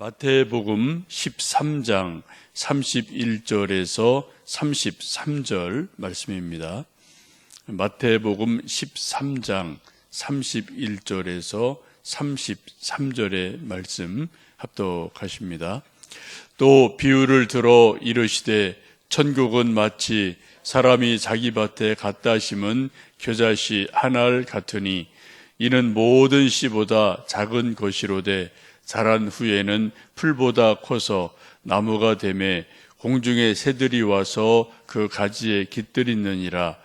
마태복음 13장 31절에서 33절 말씀입니다. 마태복음 13장 31절에서 33절의 말씀 합독하십니다. 또 비유를 들어 이르시되 천국은 마치 사람이 자기 밭에 갖다 심은 겨자씨 하나를 같으니 이는 모든 씨보다 작은 것이로되 자란 후에는 풀보다 커서 나무가 되매 공중의 새들이 와서 그 가지에 깃들이느니라.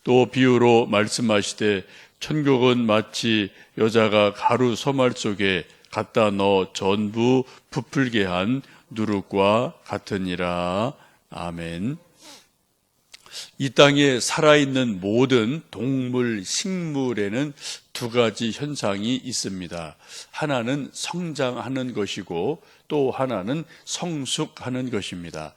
또 비유로 말씀하시되 천국은 마치 여자가 가루 소말 속에 갖다 넣어 전부 부풀게 한 누룩과 같으니라. 아멘. 이 땅에 살아있는 모든 동물, 식물에는 두 가지 현상이 있습니다. 하나는 성장하는 것이고 또 하나는 성숙하는 것입니다.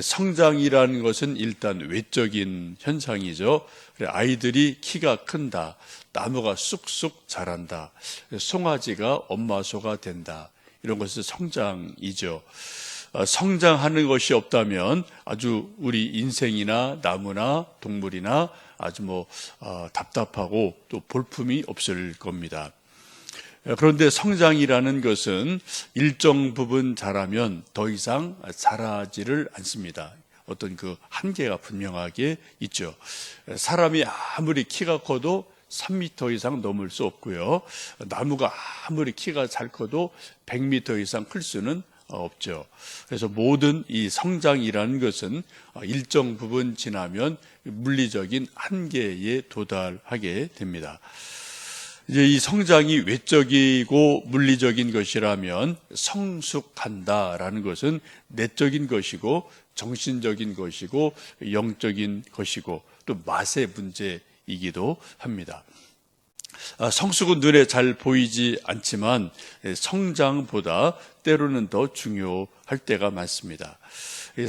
성장이라는 것은 일단 외적인 현상이죠. 아이들이 키가 큰다, 나무가 쑥쑥 자란다, 송아지가 엄마소가 된다, 이런 것은 성장이죠. 성장하는 것이 없다면 아주 우리 인생이나 나무나 동물이나 아주 답답하고 또 볼품이 없을 겁니다. 그런데 성장이라는 것은 일정 부분 자라면 더 이상 자라지를 않습니다. 어떤 그 한계가 분명하게 있죠. 사람이 아무리 키가 커도 3m 이상 넘을 수 없고요. 나무가 아무리 키가 잘 커도 100m 이상 클 수는 없죠. 그래서 모든 이 성장이라는 것은 일정 부분 지나면 물리적인 한계에 도달하게 됩니다. 이제 이 성장이 외적이고 물리적인 것이라면 성숙한다라는 것은 내적인 것이고 정신적인 것이고 영적인 것이고 또 맛의 문제이기도 합니다. 성숙은 눈에 잘 보이지 않지만 성장보다 때로는 더 중요할 때가 많습니다.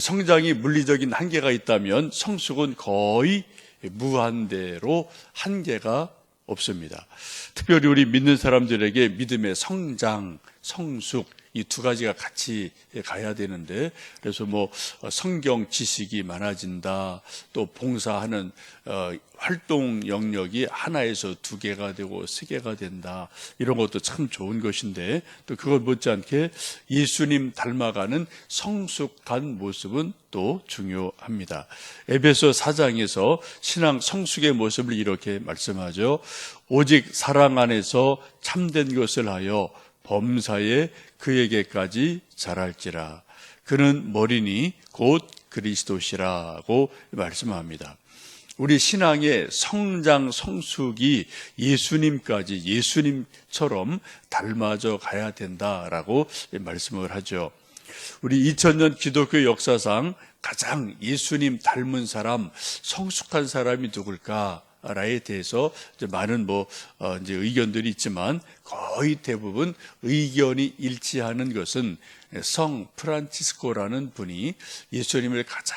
성장이 물리적인 한계가 있다면 성숙은 거의 무한대로 한계가 없습니다. 특별히 우리 믿는 사람들에게 믿음의 성장, 성숙 이 두 가지가 같이 가야 되는데, 그래서 성경 지식이 많아진다, 또 봉사하는 활동 영역이 하나에서 2개가 되고 3개가 된다, 이런 것도 참 좋은 것인데, 또 그걸 못지않게 예수님 닮아가는 성숙한 모습은 또 중요합니다. 에베소 4장에서 신앙 성숙의 모습을 이렇게 말씀하죠. 오직 사랑 안에서 참된 것을 하여 범사에 그에게까지 자랄지라. 그는 머리니 곧 그리스도시라고 말씀합니다. 우리 신앙의 성장, 성숙이 예수님까지, 예수님처럼 닮아져 가야 된다라고 말씀을 하죠. 우리 2000년 기독교 역사상 가장 예수님 닮은 사람, 성숙한 사람이 누굴까? 라에 대해서 많은 이제 의견들이 있지만 거의 대부분 의견이 일치하는 것은 성 프란치스코라는 분이 예수님을 가장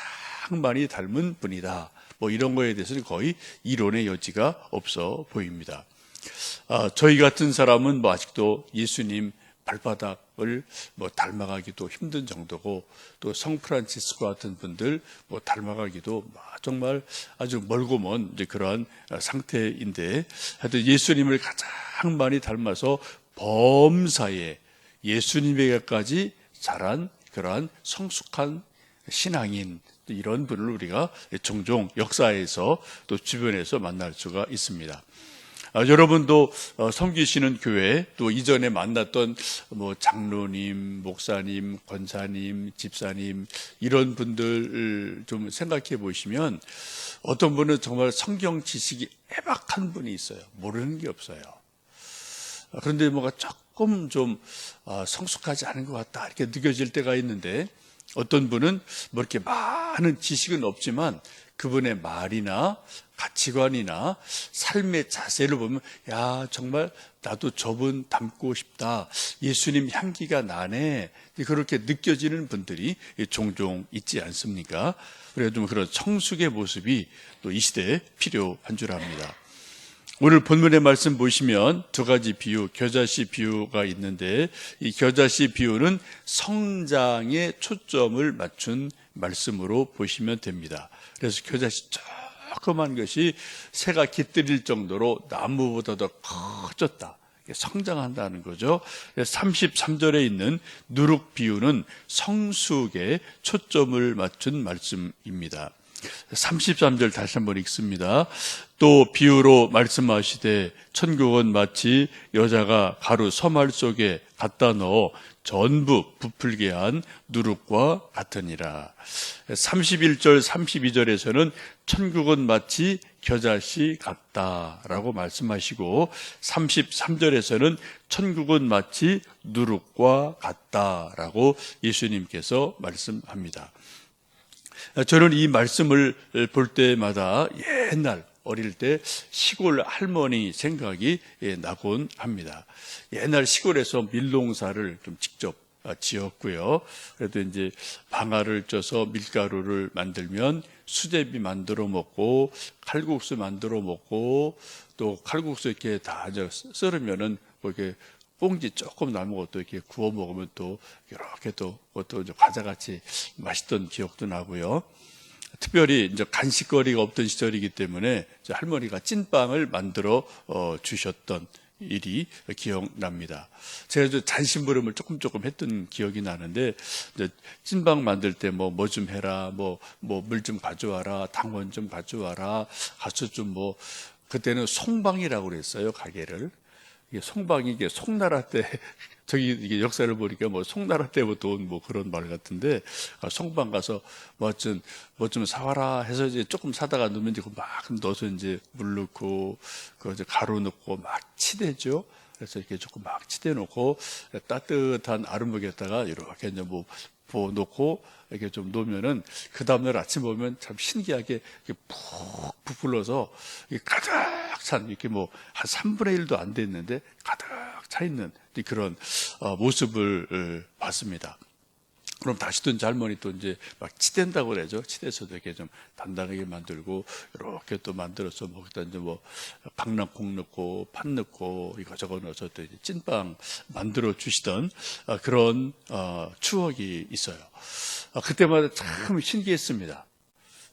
많이 닮은 분이다. 이런 거에 대해서는 거의 이론의 여지가 없어 보입니다. 저희 같은 사람은 아직도 예수님 발바닥을 닮아가기도 힘든 정도고, 또 성 프란치스코 같은 분들 닮아가기도 정말 아주 멀고 먼 이제 그러한 상태인데, 하여튼 예수님을 가장 많이 닮아서 범사에 예수님에게까지 자란 그러한 성숙한 신앙인, 이런 분을 우리가 종종 역사에서 또 주변에서 만날 수가 있습니다. 여러분도 섬기시는 교회, 또 이전에 만났던 장로님, 목사님, 권사님, 집사님, 이런 분들을 좀 생각해 보시면 어떤 분은 정말 성경 지식이 해박한 분이 있어요. 모르는 게 없어요. 그런데 조금 좀 성숙하지 않은 것 같다, 이렇게 느껴질 때가 있는데, 어떤 분은 이렇게 많은 지식은 없지만 그분의 말이나 가치관이나 삶의 자세를 보면, 야, 정말 나도 저분 닮고 싶다, 예수님 향기가 나네, 그렇게 느껴지는 분들이 종종 있지 않습니까? 그래도 그런 성숙의 모습이 또 이 시대에 필요한 줄 압니다. 오늘 본문의 말씀 보시면 두 가지 비유, 겨자씨 비유가 있는데 이 겨자씨 비유는 성장에 초점을 맞춘 말씀으로 보시면 됩니다. 그래서 겨자씨 조그만 것이 새가 깃들일 정도로 나무보다 더 커졌다. 성장한다는 거죠. 33절에 있는 누룩 비유는 성숙에 초점을 맞춘 말씀입니다. 33절 다시 한번 읽습니다. 또 비유로 말씀하시되 천국은 마치 여자가 가루 서말 속에 갖다 넣어 전부 부풀게 한 누룩과 같으니라. 31절 32절에서는 천국은 마치 겨자씨 같다라고 말씀하시고 33절에서는 천국은 마치 누룩과 같다라고 예수님께서 말씀합니다. 저는 이 말씀을 볼 때마다 옛날 어릴 때 시골 할머니 생각이 나곤 합니다. 옛날 시골에서 밀농사를 좀 직접 지었고요. 그래도 이제 방아를 쪄서 밀가루를 만들면 수제비 만들어 먹고 칼국수 만들어 먹고 또 칼국수 이렇게 다 썰으면은 뭐 이렇게 꽁지 조금 남은 것도 이렇게 구워 먹으면 또 이렇게 또 그것도 과자같이 맛있던 기억도 나고요. 특별히 이제 간식거리가 없던 시절이기 때문에 할머니가 찐빵을 만들어 주셨던 일이 기억납니다. 제가 잔심부름을 조금 했던 기억이 나는데 찐빵 만들 때 뭐 좀 해라, 뭐 물 좀 가져와라, 당원 좀 가져와라, 가서 좀 그때는 송방이라고 그랬어요, 가게를. 이게 송방이 이게 송나라 때 저기 이게 역사를 보니까 송나라 때부터 온 그런 말 같은데 송방 가서 뭐 좀 사와라 해서 이제 조금 사다가 넣으면 이제 막 넣어서 이제 물 넣고 이제 가루 넣고 막 치대죠. 그래서 이렇게 조금 막 치대 놓고 따뜻한 아랫목에다가 이렇게 이제 부어 놓고 이렇게 좀 놓으면은 그 다음날 아침 보면 참 신기하게 이렇게 푹 부풀러서 가득 찬 이렇게 한 3분의 1도 안 됐는데 가득 차 있는 그런 모습을 봤습니다. 그럼 다시 또 할머니 또 이제 막 치댄다고 그러죠. 치대서도 이렇게 좀 단단하게 만들고 이렇게 또 만들어서 거기다 이제 박랑콩 넣고 팥 넣고 이거저거 넣어서 또 이제 찐빵 만들어 주시던 그런 추억이 있어요. 그때마다 참 신기했습니다.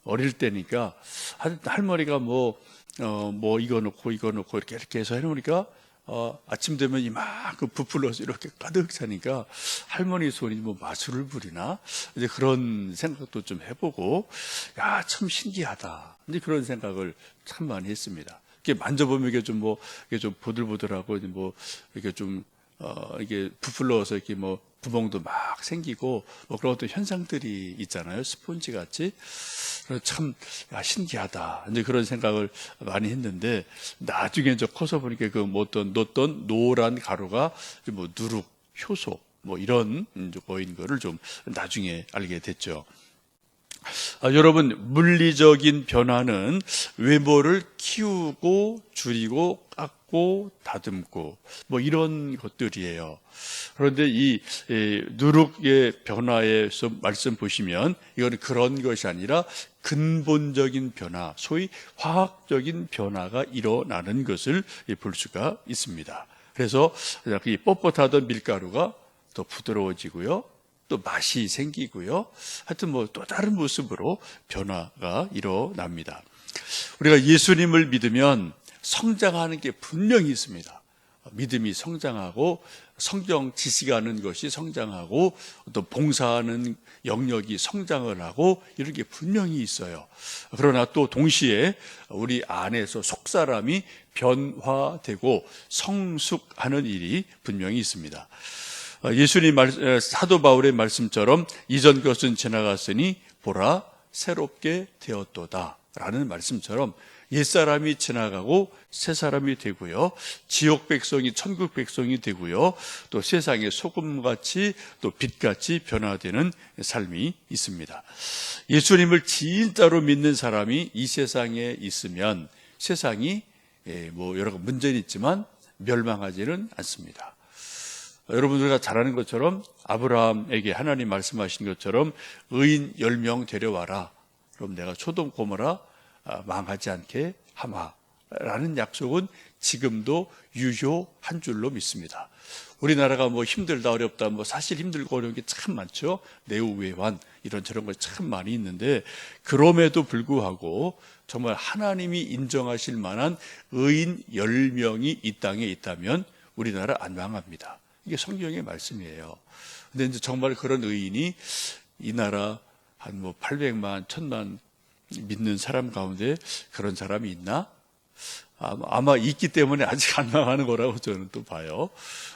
어릴 때니까 할머니가 이거 넣고 이렇게 해서 해놓으니까 아침 되면 이만큼 부풀러서 이렇게 가득 차니까 할머니 손이 마술을 부리나 이제 그런 생각도 좀 해보고 참 신기하다. 이제 그런 생각을 참 많이 했습니다. 이렇게 만져보면 이게 이게 좀 보들보들하고 이렇게 좀 이게 부풀러서 이렇게 구멍도 막 생기고 그런 어떤 현상들이 있잖아요. 스폰지 같이. 참 신기하다. 이제 그런 생각을 많이 했는데 나중에 커서 보니까 넣었던 노란 가루가 누룩, 효소 이런 거인 거를 좀 나중에 알게 됐죠. 여러분, 물리적인 변화는 외모를 키우고 줄이고 깎고 다듬고 이런 것들이에요. 그런데 이 누룩의 변화에서 말씀 보시면 이거는 그런 것이 아니라 근본적인 변화, 소위 화학적인 변화가 일어나는 것을 볼 수가 있습니다. 그래서 이 뻣뻣하던 밀가루가 더 부드러워지고요. 또 맛이 생기고요. 하여튼 또 다른 모습으로 변화가 일어납니다. 우리가 예수님을 믿으면 성장하는 게 분명히 있습니다. 믿음이 성장하고 성경 지식하는 것이 성장하고 또 봉사하는 영역이 성장을 하고 이런 게 분명히 있어요. 그러나 또 동시에 우리 안에서 속사람이 변화되고 성숙하는 일이 분명히 있습니다. 예수님 사도 바울의 말씀처럼 이전 것은 지나갔으니 보라 새롭게 되었도다 라는 말씀처럼 옛사람이 지나가고 새사람이 되고요. 지옥 백성이 천국 백성이 되고요. 또 세상의 소금같이 또 빛같이 변화되는 삶이 있습니다. 예수님을 진짜로 믿는 사람이 이 세상에 있으면 세상이 여러 문제는 있지만 멸망하지는 않습니다. 여러분들과 잘 아는 것처럼 아브라함에게 하나님 말씀하신 것처럼 의인 10명 데려와라. 그럼 내가 소돔 고모라 망하지 않게 하마. 라는 약속은 지금도 유효한 줄로 믿습니다. 우리나라가 뭐 힘들다 어렵다 뭐 사실 힘들고 어려운 게 참 많죠. 내후외환 이런 저런 거 참 많이 있는데 그럼에도 불구하고 정말 하나님이 인정하실 만한 의인 10명이 이 땅에 있다면 우리나라 안 망합니다. 이게 성경의 말씀이에요. 근데 이제 정말 그런 의인이 이 나라 한 뭐 800만, 1000만 믿는 사람 가운데 그런 사람이 있나? 아마 있기 때문에 아직 안 망하는 거라고 저는 또 봐요.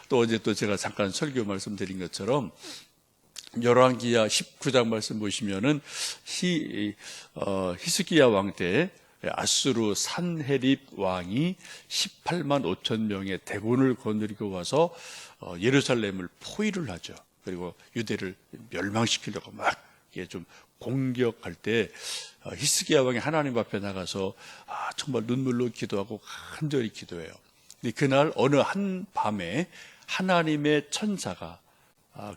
또 어제 또 제가 잠깐 설교 말씀드린 것처럼 열왕기야 19장 말씀 보시면은 히스기야 왕 때 아수르 산헤립 왕이 18만 5천 명의 대군을 거느리고 와서 예루살렘을 포위를 하죠. 그리고 유대를 멸망시키려고 막 이게 좀 공격할 때 히스기야 왕이 하나님 앞에 나가서 정말 눈물로 기도하고 간절히 기도해요. 근데 그날 어느 한 밤에 하나님의 천사가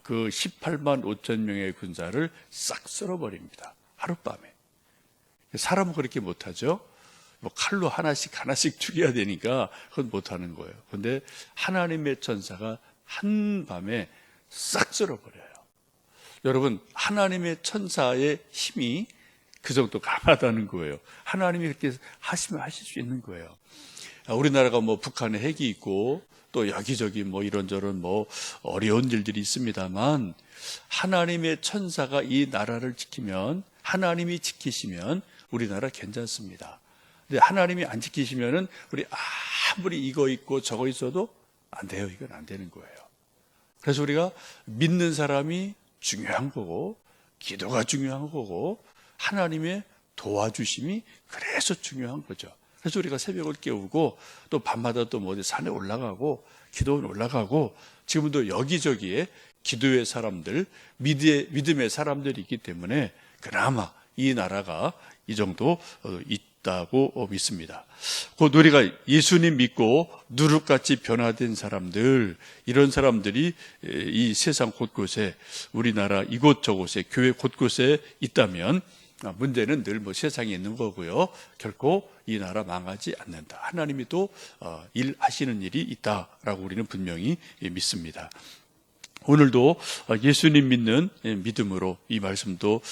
그 18만 5천 명의 군사를 싹 쓸어버립니다. 하룻밤에. 사람은 그렇게 못하죠. 뭐 칼로 하나씩 죽여야 되니까 그건 못하는 거예요. 그런데 하나님의 천사가 한밤에 싹 쓸어버려요. 여러분, 하나님의 천사의 힘이 그 정도 강하다는 거예요. 하나님이 그렇게 하시면 하실 수 있는 거예요. 우리나라가 뭐 북한에 핵이 있고 또 여기저기 뭐 이런저런 뭐 어려운 일들이 있습니다만 하나님의 천사가 이 나라를 지키면 하나님이 지키시면 우리나라 괜찮습니다. 근데 하나님이 안 지키시면은 우리 아무리 이거 있고 저거 있어도 안 돼요. 이건 안 되는 거예요. 그래서 우리가 믿는 사람이 중요한 거고 기도가 중요한 거고 하나님의 도와주심이 그래서 중요한 거죠. 그래서 우리가 새벽을 깨우고 또 밤마다 또 뭐 어디 산에 올라가고 기도원 올라가고 지금도 여기저기에 기도의 사람들, 믿음의 사람들이 있기 때문에 그나마 이 나라가 이 정도 있다고 믿습니다. 곧 우리가 예수님 믿고 누룩같이 변화된 사람들, 이런 사람들이 이 세상 곳곳에 우리나라 이곳저곳에 교회 곳곳에 있다면 문제는 늘 뭐 세상에 있는 거고요. 결코 이 나라 망하지 않는다. 하나님이 또 일하시는 일이 있다라고 우리는 분명히 믿습니다. 오늘도 예수님 믿는 믿음으로 이 말씀도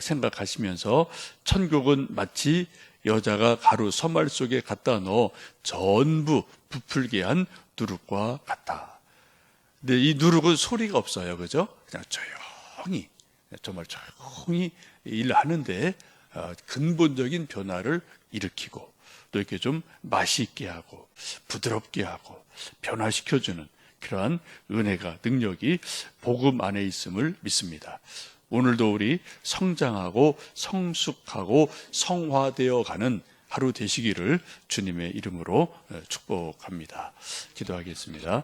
생각하시면서 천국은 마치 여자가 가루 서말 속에 갖다 넣어 전부 부풀게 한 누룩과 같다. 근데 이 누룩은 소리가 없어요. 그죠? 그냥 조용히, 정말 조용히 일하는데 근본적인 변화를 일으키고 또 이렇게 좀 맛있게 하고 부드럽게 하고 변화시켜주는 그러한 은혜가 능력이 복음 안에 있음을 믿습니다. 오늘도 우리 성장하고 성숙하고 성화되어 가는 하루 되시기를 주님의 이름으로 축복합니다. 기도하겠습니다.